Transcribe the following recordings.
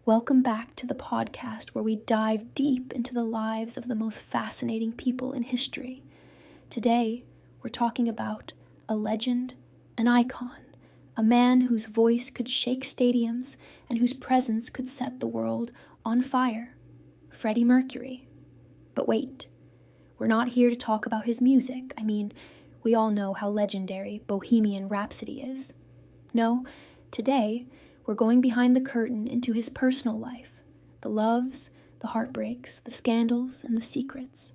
Welcome back to the podcast where we dive deep into the lives of the most fascinating people in history. Today, we're talking about a legend, an icon, a man whose voice could shake stadiums and whose presence could set the world on fire, Freddie Mercury. But wait, we're not here to talk about his music. We all know how legendary Bohemian Rhapsody is. No, today, we're going behind the curtain into his personal life, the loves, the heartbreaks, the scandals, and the secrets.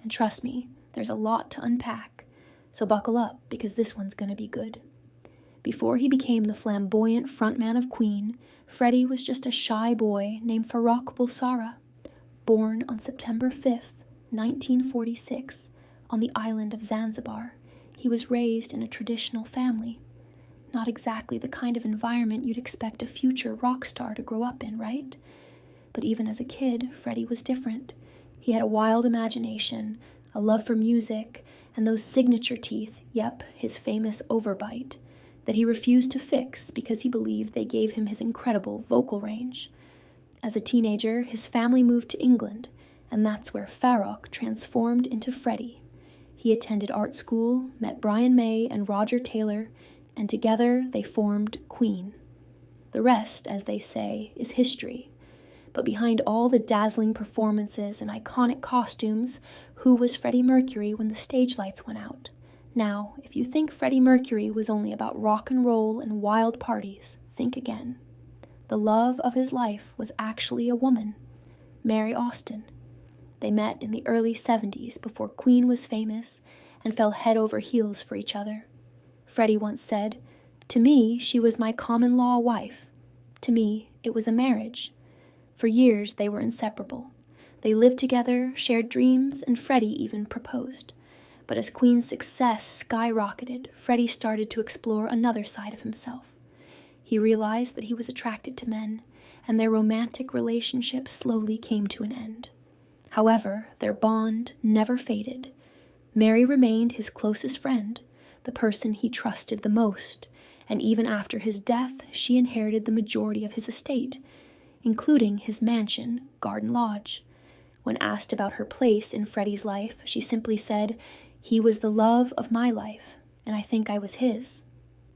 And trust me, there's a lot to unpack, so buckle up because this one's going to be good. Before he became the flamboyant frontman of Queen, Freddie was just a shy boy named Farrokh Bulsara, born on September 5th, 1946, on the island of Zanzibar. He was raised in a traditional family. Not exactly the kind of environment you'd expect a future rock star to grow up in, right? But even as a kid, Freddie was different. He had a wild imagination, a love for music, and those signature teeth, his famous overbite, that he refused to fix because he believed they gave him his incredible vocal range. As a teenager, his family moved to England, and that's where Farrokh transformed into Freddie. He attended art school, met Brian May and Roger Taylor, and together they formed Queen. The rest, as they say, is history. But behind all the dazzling performances and iconic costumes, who was Freddie Mercury when the stage lights went out? Now, if you think Freddie Mercury was only about rock and roll and wild parties, think again. The love of his life was actually a woman, Mary Austin. They met in the early 70s before Queen was famous and fell head over heels for each other. Freddie once said, "To me, she was my common-law wife. To me, it was a marriage." For years, they were inseparable. They lived together, shared dreams, and Freddie even proposed. But as Queen's success skyrocketed, Freddie started to explore another side of himself. He realized that he was attracted to men, and their romantic relationship slowly came to an end. However, their bond never faded. Mary remained his closest friend, the person he trusted the most, and even after his death, she inherited the majority of his estate, including his mansion, Garden Lodge. When asked about her place in Freddie's life, she simply said, "He was the love of my life, and I think I was his."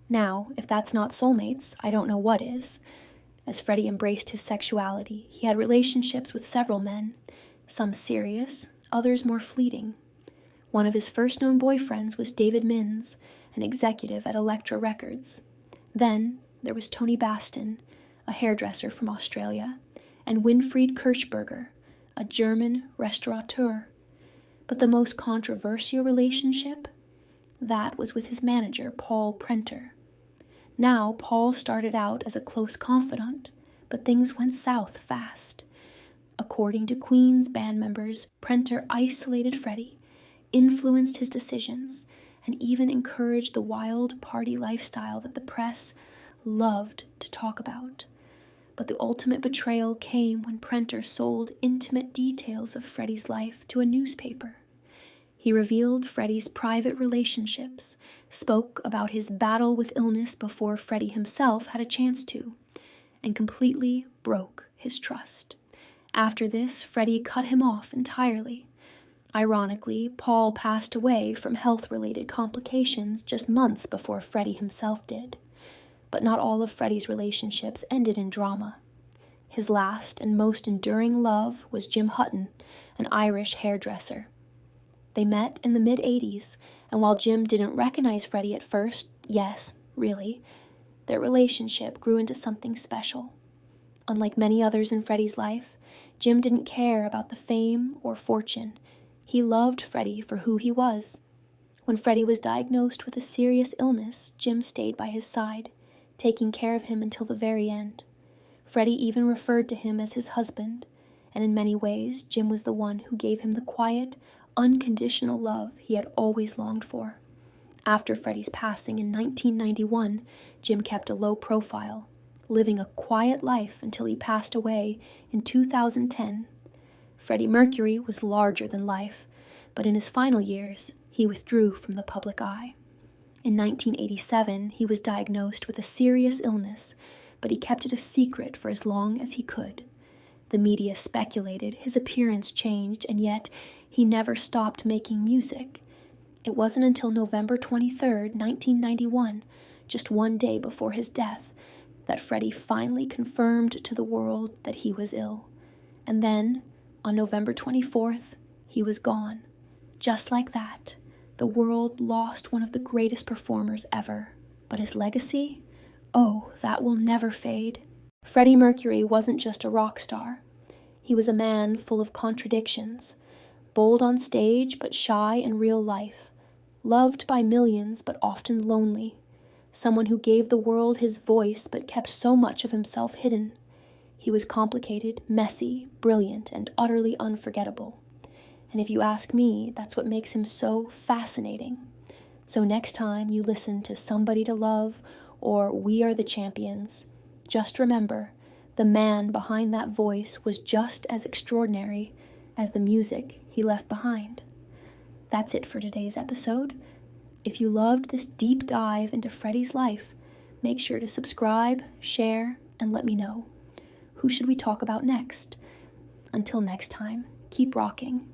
Now, if that's not soulmates, I don't know what is. As Freddie embraced his sexuality, he had relationships with several men, some serious, others more fleeting. One of his first known boyfriends was David Minns, an executive at Elektra Records. Then there was Tony Baston, a hairdresser from Australia, and Winfried Kirchberger, a German restaurateur. But the most controversial relationship? That was with his manager, Paul Prenter. Now, Paul started out as a close confidant, but things went south fast. According to Queen's band members, Prenter isolated Freddie, influenced his decisions, and even encouraged the wild party lifestyle that the press loved to talk about. But the ultimate betrayal came when Prenter sold intimate details of Freddie's life to a newspaper. He revealed Freddie's private relationships, spoke about his battle with illness before Freddie himself had a chance to, and completely broke his trust. After this, Freddie cut him off entirely. Ironically, Paul passed away from health-related complications just months before Freddie himself did. But not all of Freddie's relationships ended in drama. His last and most enduring love was Jim Hutton, an Irish hairdresser. They met in the mid-'80s, and while Jim didn't recognize Freddie at first, yes, really, their relationship grew into something special. Unlike many others in Freddie's life, Jim didn't care about the fame or fortune. He loved Freddie for who he was. When Freddie was diagnosed with a serious illness, Jim stayed by his side, taking care of him until the very end. Freddie even referred to him as his husband, and in many ways, Jim was the one who gave him the quiet, unconditional love he had always longed for. After Freddie's passing in 1991, Jim kept a low profile, living a quiet life until he passed away in 2010. Freddie Mercury was larger than life, but in his final years, he withdrew from the public eye. In 1987, he was diagnosed with a serious illness but he kept it a secret for as long as he could. The media speculated, his appearance changed, and yet he never stopped making music. It wasn't until November 23rd, 1991, just one day before his death, that Freddie finally confirmed to the world that he was ill. And then, on November 24th, he was gone. Just like that, the world lost one of the greatest performers ever. But his legacy? Oh, that will never fade. Freddie Mercury wasn't just a rock star. He was a man full of contradictions, bold on stage but shy in real life, loved by millions but often lonely, someone who gave the world his voice but kept so much of himself hidden. He was complicated, messy, brilliant, and utterly unforgettable. And if you ask me, that's what makes him so fascinating. So next time you listen to Somebody to Love or We Are the Champions, just remember, the man behind that voice was just as extraordinary as the music he left behind. That's it for today's episode. If you loved this deep dive into Freddie's life, make sure to subscribe, share, and let me know. Who should we talk about next? Until next time, keep rocking.